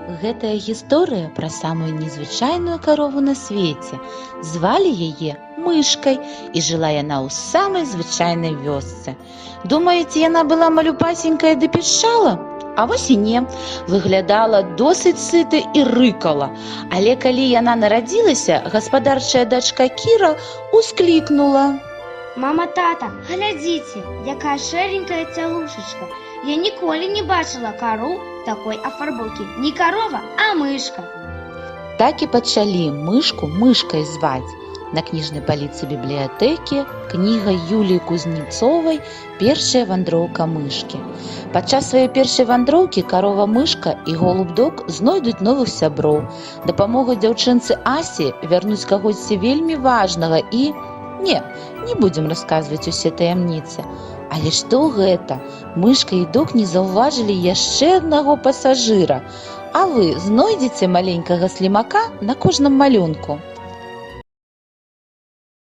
Гэтая гісторыя пра самую незвычайную карову на свеце. Звалі яе мышкай, і жыла яна ў самай звычайнай вёсцы. Думаеце, яна была малюпасенькая ды пішчала? А вось і не. Выглядала досыць сытай і рыкала. Але калі яна нарадзілася, гаспадарчая дачка Кіра усклікнула: Мама, тата, глядзіце, якая шэренькая цялушачка. Я ніколі не бачыла кару такой афарбоўкі. Не карова, а мышка. Так і пачалі мышку мышкай зваць. На кніжнай паліцы бібліятэкі кніга Юліі Кузнецовай «Першая вандроўка мышкі». Падчас сваёй першай вандроўкі карова-мышка і голуб-дог знойдуць новых сяброў, дапамогуць дзяўчынцы Асі вярнуць кагосьці вельмі важнага і… Не будзем расказваць усе таямніцы. Але што гэта? Мышка і дог не заўважылі яшчэ аднаго пасажыра. А вы знойдзеце маленькага слімака на кожным малюнку?